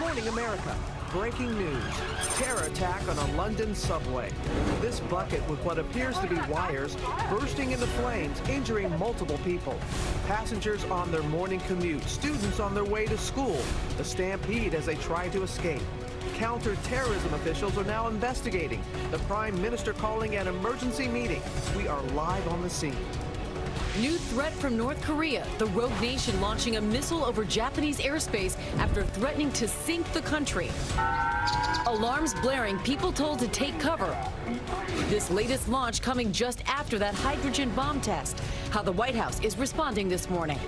morning, America. Breaking news. Terror attack on a London subway. This bucket with what appears to be wires bursting into flames, injuring multiple people. Passengers on their morning commute, students on their way to school. The stampede as they try to escape. Counter-terrorism officials are now investigating. The Prime Minister calling an emergency meeting. We are live on the scene. New threat from North Korea. The rogue nation launching a missile over Japanese airspace after threatening to sink the country. Alarms blaring, people told to take cover. This latest launch coming just after that hydrogen bomb test. How the White House is responding this morning.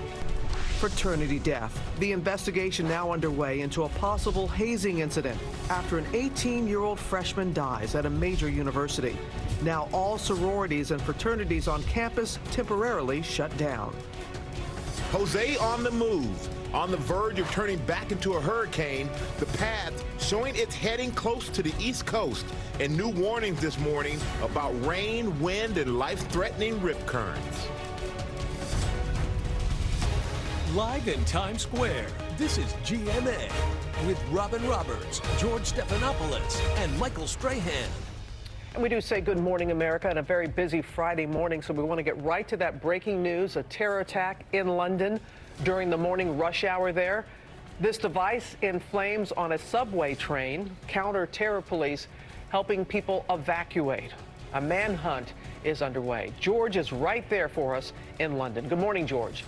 Fraternity death. The investigation now underway into a possible hazing incident after an 18-year-old freshman dies at a major university. Now all sororities and fraternities on campus temporarily shut down. Jose on the move, on the verge of turning back into a hurricane, the path showing it's heading close to the East Coast, and new warnings this morning about rain, wind, and life-threatening rip currents. Live in Times Square, this is GMA with Robin Roberts, George Stephanopoulos, and Michael Strahan. And we do say good morning, America, on a very busy Friday morning, so we want to get right to that breaking news, a terror attack in London during the morning rush hour there. This device in flames on a subway train, counter-terror police helping people evacuate. A manhunt is underway. George is right there for us in London. Good morning, George.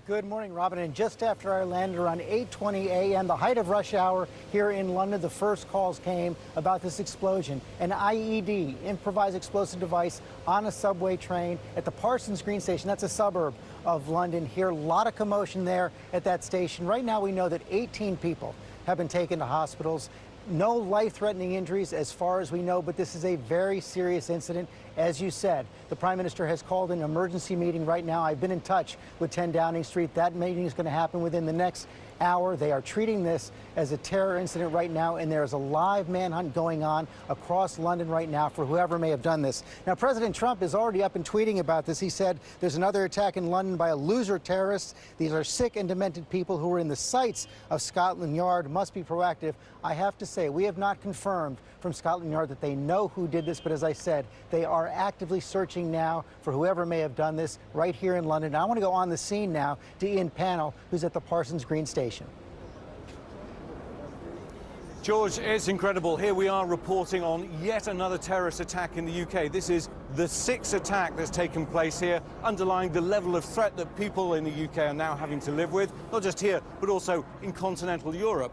Good morning, Robin. And just after I landed around 8:20 a.m., the height of rush hour here in London, the first calls came about this explosion. An IED, improvised explosive device, on a subway train at the Parsons Green station. That's a suburb of London here. A lot of commotion there at that station. Right now, we know that 18 people have been taken to hospitals. No life-threatening injuries as far as we know, but this is a very serious incident. As you said, the Prime Minister has called an emergency meeting right now. I've been in touch with 10 Downing Street. That meeting is going to happen within the next hour. They are treating this as a terror incident right now, and there is a live manhunt going on across London right now for whoever may have done this. Now, President Trump is already up and tweeting about this. He said there's another attack in London by a loser terrorist. These are sick and demented people who were in the sights of Scotland Yard. Must be proactive. I have to say, we have not confirmed from Scotland Yard that they know who did this, but as I said, they are actively searching now for whoever may have done this right here in London. Now, I want to go on the scene now to Ian Pannell, who's at the Parsons Green station. George, it's incredible. Here we are reporting on yet another terrorist attack in the UK. This is the sixth attack that's taken place here, underlying the level of threat that people in the UK are now having to live with, not just here, but also in continental Europe.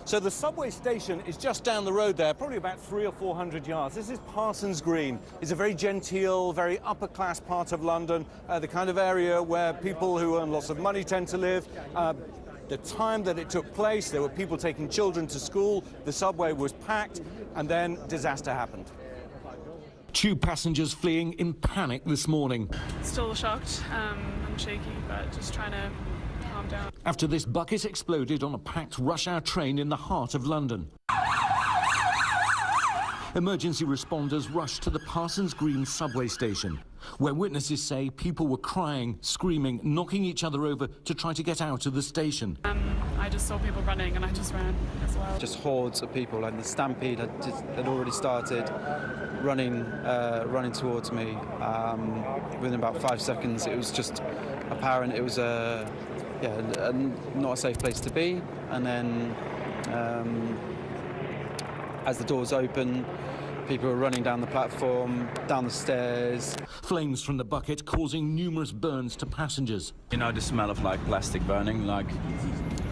So the subway station is just down the road there, probably about 300 or 400 yards. This is Parsons Green. It's a very genteel, very upper-class part of London, the kind of area where people who earn lots of money tend to live. The time that it took place, there were people taking children to school, the subway was packed, and then disaster happened. Tube passengers fleeing in panic this morning. Still shocked and shaky, but just trying to calm down. After this bucket exploded on a packed rush-hour train in the heart of London. Emergency responders rushed to the Parsons Green subway station, where witnesses say people were crying, screaming, knocking each other over to try to get out of the station. I just saw people running and I just ran as well. Just hordes of people, and the stampede had already started, running towards me. Within about 5 seconds, it was just apparent it was not a safe place to be. And then as the doors opened, people were running down the platform, down the stairs. Flames from the bucket causing numerous burns to passengers. You know the smell of like plastic burning, like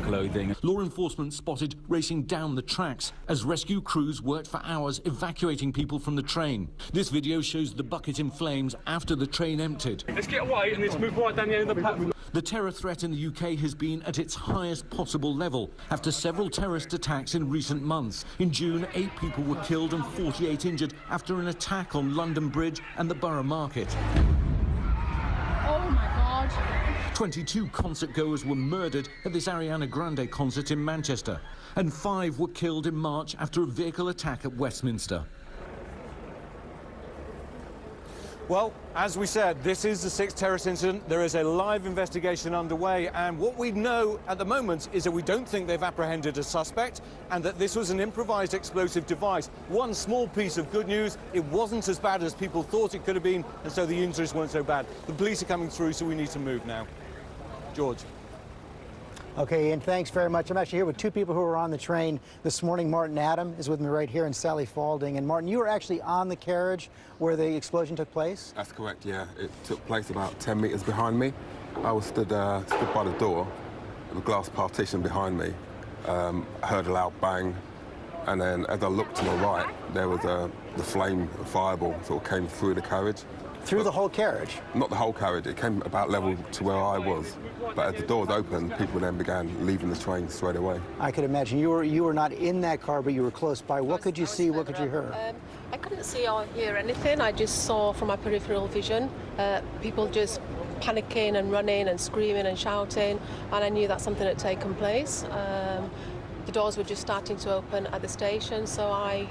clothing. Law enforcement spotted racing down the tracks as rescue crews worked for hours evacuating people from the train. This video shows the bucket in flames after the train emptied. Let's get away and let's move right down the end of the platform. The terror threat in the UK has been at its highest possible level after several terrorist attacks in recent months. In June, 8 people were killed and 48 injured after an attack on London Bridge and the Borough Market. Oh my God. 22 concert-goers were murdered at this Ariana Grande concert in Manchester, and 5 were killed in March after a vehicle attack at Westminster. Well, as we said, this is the 6th terrorist incident. There is a live investigation underway, and what we know at the moment is that we don't think they've apprehended a suspect and that this was an improvised explosive device. One small piece of good news, it wasn't as bad as people thought it could have been, and so the injuries weren't so bad. The police are coming through, so we need to move now. George. Okay, Ian, thanks very much. I'm actually here with two people who were on the train this morning. Martin Adam is with me right here, and Sally Falding. And Martin, you were actually on the carriage where the explosion took place? That's correct, yeah. It took place about 10 meters behind me. I was stood by the door, with a glass partition behind me. I heard a loud bang, and then as I looked to my right, there was the flame, a fireball sort of came through the carriage. Through the whole carriage? Not the whole carriage. It came about level to where I was. But as the doors opened, people then began leaving the train straight away. I could imagine. You were not in that car, but you were close by. What could you see? What could you hear? I couldn't see or hear anything. I just saw from my peripheral vision people just panicking and running and screaming and shouting, and I knew that something had taken place. The doors were just starting to open at the station, so I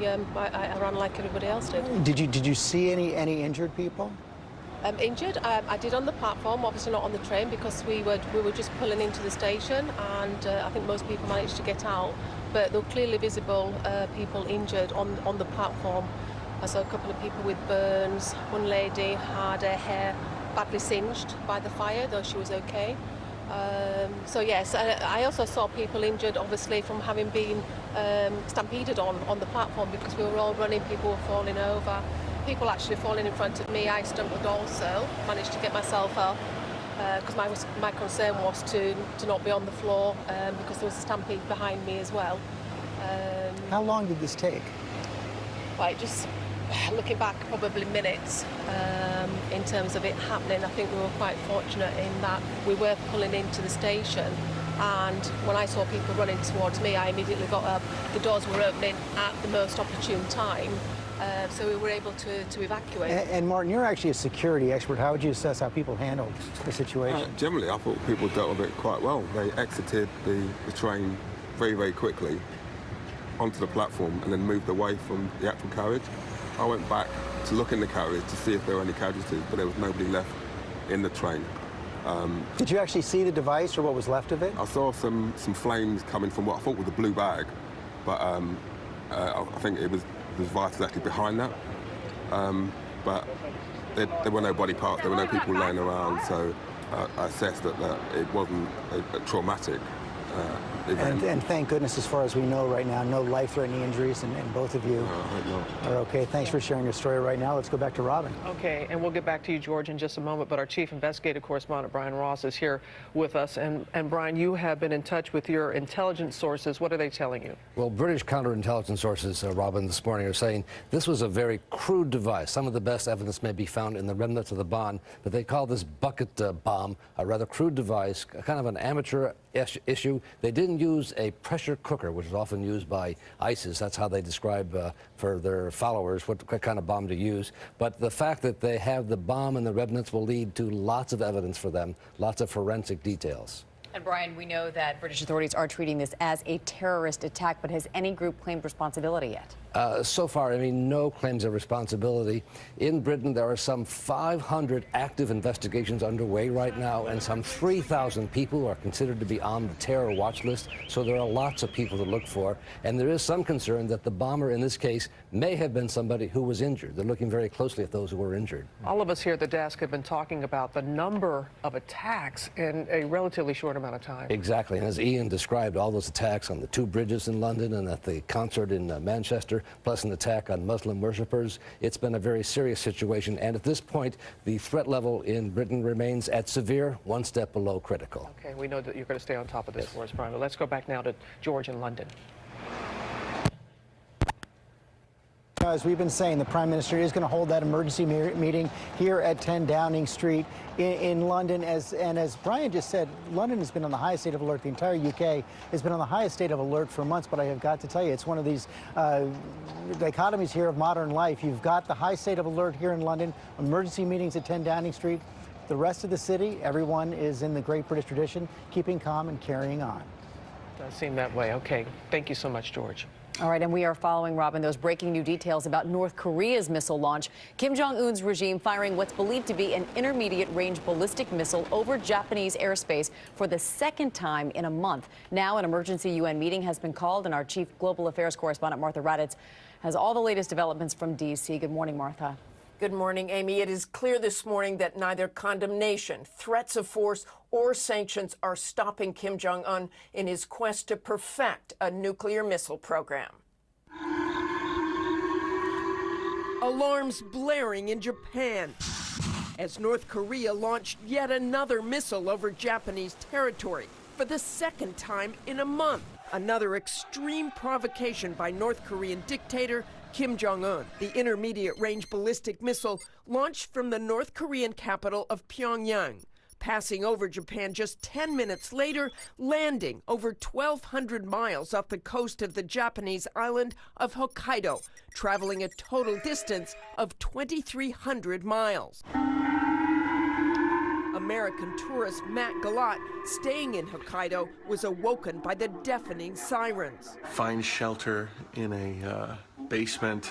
ran like everybody else did. Did you see any injured people? Injured? I did on the platform, obviously not on the train, because we were just pulling into the station, and I think most people managed to get out. But there were clearly visible people injured on the platform. I saw a couple of people with burns. One lady had her hair badly singed by the fire, though she was okay. So yes, I also saw people injured, obviously, from having been stampeded on the platform, because we were all running, people were falling over. People actually falling in front of me. I stumbled also, managed to get myself up, because my concern was to not be on the floor, because there was a stampede behind me as well. How long did this take? Well, just looking back, probably minutes in terms of it happening. I think we were quite fortunate in that we were pulling into the station, and when I saw people running towards me, I immediately got up. The doors were opening at the most opportune time, so we were able to evacuate. And Martin, you're actually a security expert. How would you assess how people handled the situation? Generally, I thought people dealt with it quite well. They exited the train very, very quickly onto the platform and then moved away from the actual carriage. I went back to look in the carriage to see if there were any casualties, but there was nobody left in the train. Did you actually see the device or what was left of it? I saw some flames coming from what I thought was a blue bag, but I think it was device actually behind that. But there were no body parts, there were no people laying around, so I assessed that it wasn't a traumatic event. And thank goodness, as far as we know right now, no life-threatening injuries, and both of you are okay. Thanks for sharing your story right now. Let's go back to Robin. Okay, and we'll get back to you, George, in just a moment, but our chief investigative correspondent, Brian Ross, is here with us. And Brian, you have been in touch with your intelligence sources. What are they telling you? Well, British counterintelligence sources, Robin, this morning are saying this was a very crude device. Some of the best evidence may be found in the remnants of the bomb, but they call this bucket bomb a rather crude device, kind of an amateur issue. They didn't use a pressure cooker, which is often used by ISIS. That's how they describe for their followers what kind of bomb to use. But the fact that they have the bomb and the remnants will lead to lots of evidence for them, lots of forensic details. And Brian, we know that British authorities are treating this as a terrorist attack, but has any group claimed responsibility yet? So far, I mean, no claims of responsibility. In Britain, there are some 500 active investigations underway right now, and some 3,000 people are considered to be on the terror watch list. So there are lots of people to look for. And there is some concern that the bomber in this case may have been somebody who was injured. They're looking very closely at those who were injured. All of us here at the desk have been talking about the number of attacks in a relatively short amount of time. Exactly. And as Ian described, all those attacks on the 2 bridges in London and at the concert in Manchester, plus an attack on Muslim worshippers. It's been a very serious situation, and at this point, the threat level in Britain remains at severe, one step below critical. Okay, we know that you're going to stay on top of this for us, Brian. But let's go back now to George in London. As we've been saying, the Prime Minister is going to hold that emergency meeting here at 10 Downing Street in London. As Brian just said, London has been on the highest state of alert. The entire UK has been on the highest state of alert for months. But I have got to tell you, it's one of these dichotomies here of modern life. You've got the high state of alert here in London, emergency meetings at 10 Downing Street. The rest of the city, everyone is in the great British tradition, keeping calm and carrying on. Does seem that way. Okay. Thank you so much, George. All right, and we are following, Robin, those breaking new details about North Korea's missile launch. Kim Jong-un's regime firing what's believed to be an intermediate-range ballistic missile over Japanese airspace for the second time in a month. Now, an emergency UN meeting has been called, and our chief global affairs correspondent, Martha Raddatz, has all the latest developments from D.C. Good morning, Martha. Good morning, Amy. It is clear this morning that neither condemnation, threats of force, or sanctions are stopping Kim Jong-un in his quest to perfect a nuclear missile program. Alarms blaring in Japan as North Korea launched yet another missile over Japanese territory for the second time in a month. Another extreme provocation by North Korean dictator Kim Jong-un. The intermediate-range ballistic missile launched from the North Korean capital of Pyongyang, passing over Japan just 10 minutes later, landing over 1,200 miles off the coast of the Japanese island of Hokkaido, traveling a total distance of 2,300 miles. American tourist Matt Galat, staying in Hokkaido, was awoken by the deafening sirens. Find shelter in a basement.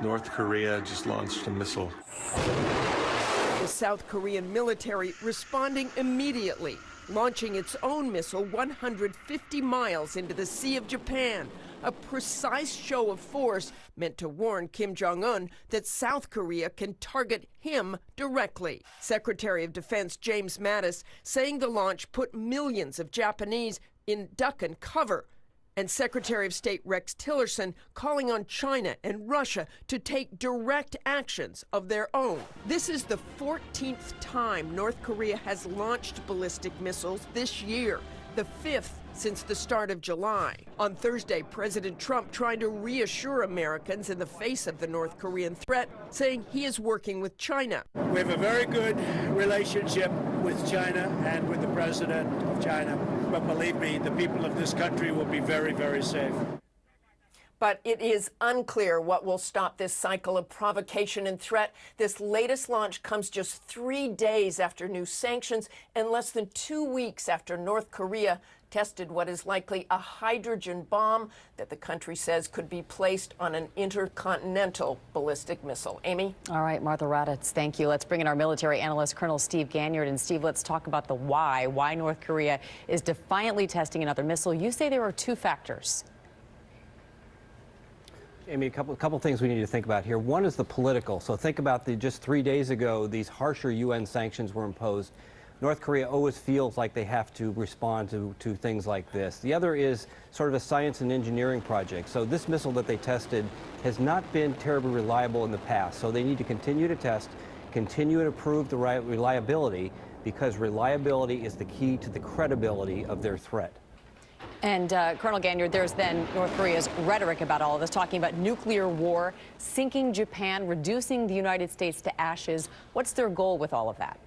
North Korea just launched a missile. The South Korean military responding immediately, launching its own missile 150 miles into the Sea of Japan, a precise show of force meant to warn Kim Jong-un that South Korea can target him directly. Secretary of Defense James Mattis saying the launch put millions of Japanese in duck and cover, and Secretary of State Rex Tillerson calling on China and Russia to take direct actions of their own. This is the 14th time North Korea has launched ballistic missiles this year, the 5th since the start of July. On Thursday, President Trump trying to reassure Americans in the face of the North Korean threat, saying he is working with China. We have a very good relationship with China and with the president of China. But believe me, the people of this country will be very, very safe. But it is unclear what will stop this cycle of provocation and threat. This latest launch comes just 3 days after new sanctions and less than 2 weeks after North Korea tested what is likely a hydrogen bomb that the country says could be placed on an intercontinental ballistic missile. Amy? All right, Martha Raddatz, thank you. Let's bring in our military analyst, Colonel Steve Ganyard. And Steve, let's talk about the why North Korea is defiantly testing another missile. You say there are two factors. Amy, a couple things we need to think about here. One is the political. So think about just 3 days ago, these harsher UN sanctions were imposed. North Korea always feels like they have to respond to things like this. The other is sort of a science and engineering project. So this missile that they tested has not been terribly reliable in the past. So they need to continue to test, continue to prove the reliability, because reliability is the key to the credibility of their threat. And Colonel Ganyard, there's then North Korea's rhetoric about all of this, talking about nuclear war, sinking Japan, reducing the United States to ashes. What's their goal with all of that?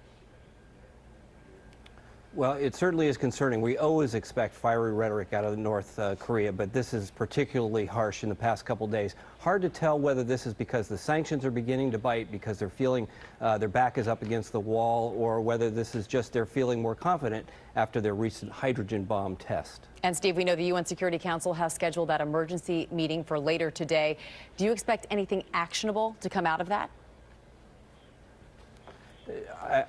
Well, it certainly is concerning. We always expect fiery rhetoric out of North Korea, but this is particularly harsh in the past couple days. Hard to tell whether this is because the sanctions are beginning to bite, because they're feeling their back is up against the wall, or whether this is just they're feeling more confident after their recent hydrogen bomb test. And Steve, we know the UN Security Council has scheduled that emergency meeting for later today. Do you expect anything actionable to come out of that?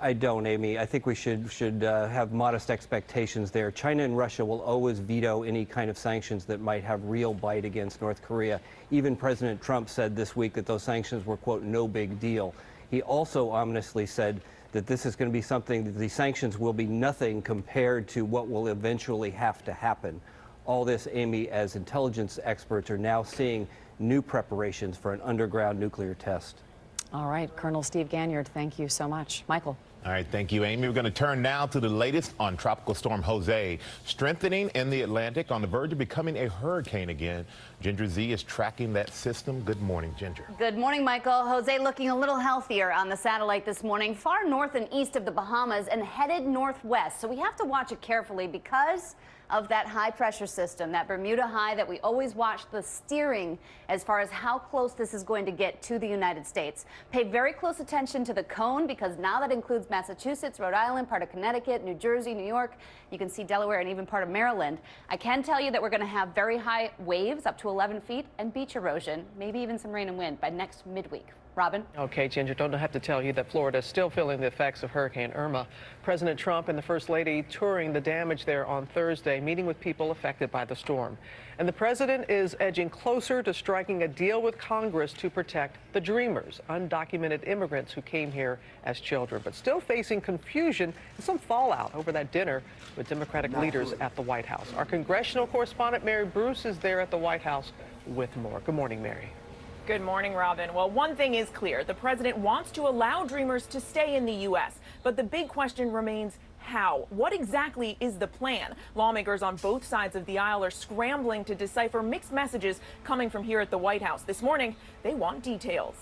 I don't, Amy. I think we should have modest expectations there. China and Russia will always veto any kind of sanctions that might have real bite against North Korea. Even President Trump said this week that those sanctions were, quote, no big deal. He also ominously said that this is going to be something, that the sanctions will be nothing compared to what will eventually have to happen. All this, Amy, as intelligence experts are now seeing new preparations for an underground nuclear test. All right, Colonel Steve Ganyard, thank you so much. Michael. All right, thank you, Amy. We're going to turn now to the latest on Tropical Storm Jose. Strengthening in the Atlantic, on the verge of becoming a hurricane again. Ginger Z is tracking that system. Good morning, Ginger. Good morning, Michael. Jose looking a little healthier on the satellite this morning, far north and east of the Bahamas and headed northwest. So we have to watch it carefully because of that high pressure system, that Bermuda high that we always watch the steering as far as how close this is going to get to the United States. Pay very close attention to the cone because now that includes Massachusetts, Rhode Island, part of Connecticut, New Jersey, New York. You can see Delaware and even part of Maryland. I can tell you that we're going to have very high waves, up to 11 feet, and beach erosion, maybe even some rain and wind by next midweek. Robin? Okay, Ginger, don't have to tell you that Florida is still feeling the effects of Hurricane Irma. President Trump and the First Lady touring the damage there on Thursday, meeting with people affected by the storm. And the president is edging closer to striking a deal with Congress to protect the Dreamers, undocumented immigrants who came here as children, but still facing confusion and some fallout over that dinner with Democratic leaders at the White House. Our congressional correspondent, Mary Bruce, is there at the White House with more. Good morning, Mary. Good morning, Robin. Well, one thing is clear. The president wants to allow Dreamers to stay in the U.S., but the big question remains how. What exactly is the plan? Lawmakers on both sides of the aisle are scrambling to decipher mixed messages coming from here at the White House. This morning, they want details.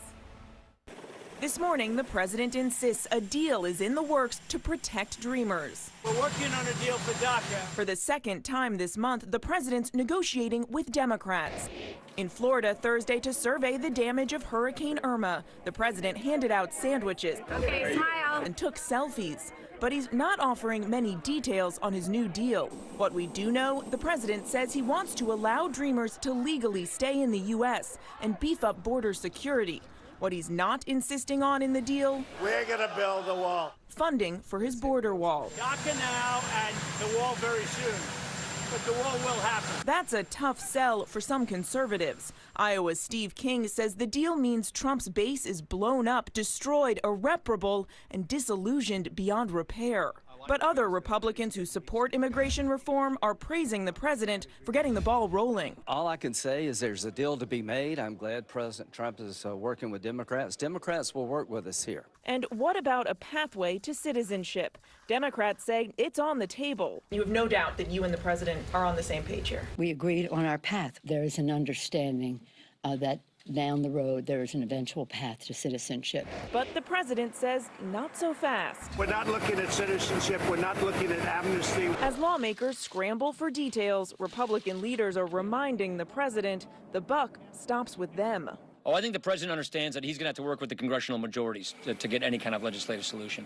This morning, the president insists a deal is in the works to protect Dreamers. We're working on a deal for DACA. For the second time this month, the president's negotiating with Democrats. In Florida Thursday to survey the damage of Hurricane Irma, the president handed out sandwiches and took selfies. But he's not offering many details on his new deal. What we do know, the president says he wants to allow Dreamers to legally stay in the U.S. and beef up border security. What he's not insisting on in the deal? We're going to build a wall. Funding for his border wall. DACA now and the wall very soon. But the wall will happen. That's a tough sell for some conservatives. Iowa's Steve King says the deal means Trump's base is blown up, destroyed, irreparable, and disillusioned beyond repair. But other Republicans who support immigration reform are praising the president for getting the ball rolling. All I can say is there's a deal to be made. I'm glad President Trump is working with Democrats. Democrats will work with us here. And what about a pathway to citizenship? Democrats say it's on the table. You have no doubt that you and the president are on the same page here. We agreed on our path. There is an understanding that down the road there is an eventual path to citizenship. But the president says not so fast. We're not looking at citizenship. We're not looking at amnesty. As lawmakers scramble for details, Republican leaders are reminding the president the buck stops with them. Oh, I think the president understands that he's going to have to work with the congressional majorities to get any kind of legislative solution.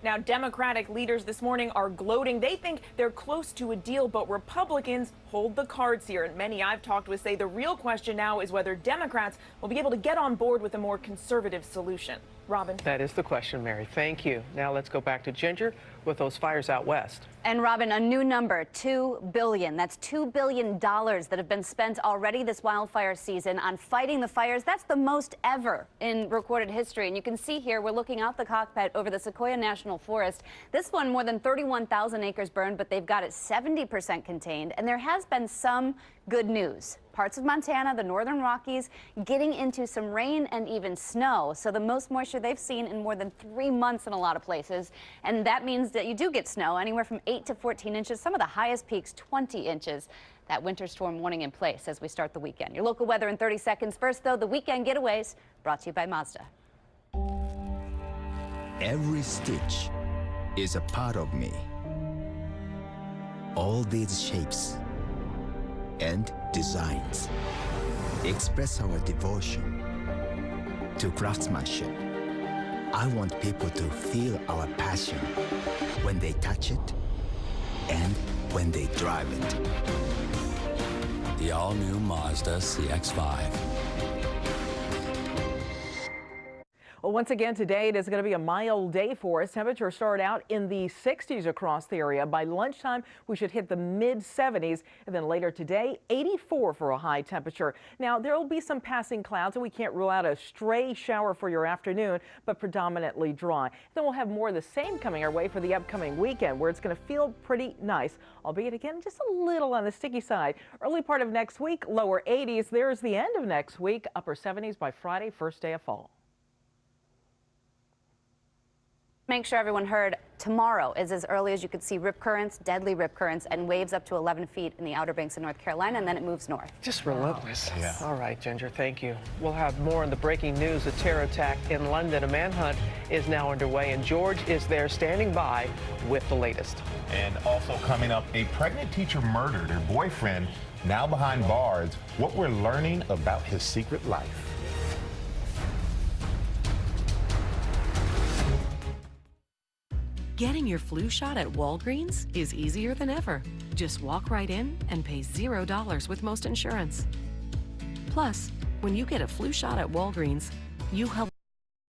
Now, Democratic leaders this morning are gloating. They think they're close to a deal, but Republicans hold the cards here. And many I've talked with say the real question now is whether Democrats will be able to get on board with a more conservative solution. Robin? That is the question, Mary. Thank you. Now let's go back to Ginger with those fires out west. And Robin, a new number, $2 billion. That's $2 billion that have been spent already this wildfire season on fighting the fires. That's the most ever in recorded history. And you can see here, we're looking out the cockpit over the Sequoia National Forest. This one, more than 31,000 acres burned, but they've got it 70% contained. And there has been some good news. Parts of Montana, the northern Rockies, getting into some rain and even snow. So the most moisture they've seen in more than 3 months in a lot of places. And that means that you do get snow anywhere from 8 to 14 inches. Some of the highest peaks, 20 inches. That winter storm warning in place as we start the weekend. Your local weather in 30 seconds. First, though, the weekend getaways brought to you by Mazda. Every stitch is a part of me. All these shapes and designs express our devotion to craftsmanship. I want people to feel our passion when they touch it and when they drive it. The all-new Mazda CX-5. Well, once again, today it is going to be a mild day for us. Temperatures start out in the 60s across the area. By lunchtime, we should hit the mid-70s. And then later today, 84 for a high temperature. Now, there will be some passing clouds, and we can't rule out a stray shower for your afternoon, but predominantly dry. Then we'll have more of the same coming our way for the upcoming weekend, where it's going to feel pretty nice, albeit again, just a little on the sticky side. Early part of next week, lower 80s. There's the end of next week, upper 70s by Friday, first day of fall. Make sure everyone heard, tomorrow is as early as you could see rip currents, deadly rip currents, and waves up to 11 feet in the Outer Banks of North Carolina, and then it moves north. Just relentless. Yeah. All right, Ginger, thank you. We'll have more on the breaking news, the terror attack in London. A manhunt is now underway, and George is there standing by with the latest. And also coming up, a pregnant teacher murdered her boyfriend, now behind bars. What we're learning about his secret life. Getting your flu shot at Walgreens is easier than ever. Just walk right in and pay $0 with most insurance. Plus, when you get a flu shot at Walgreens, you help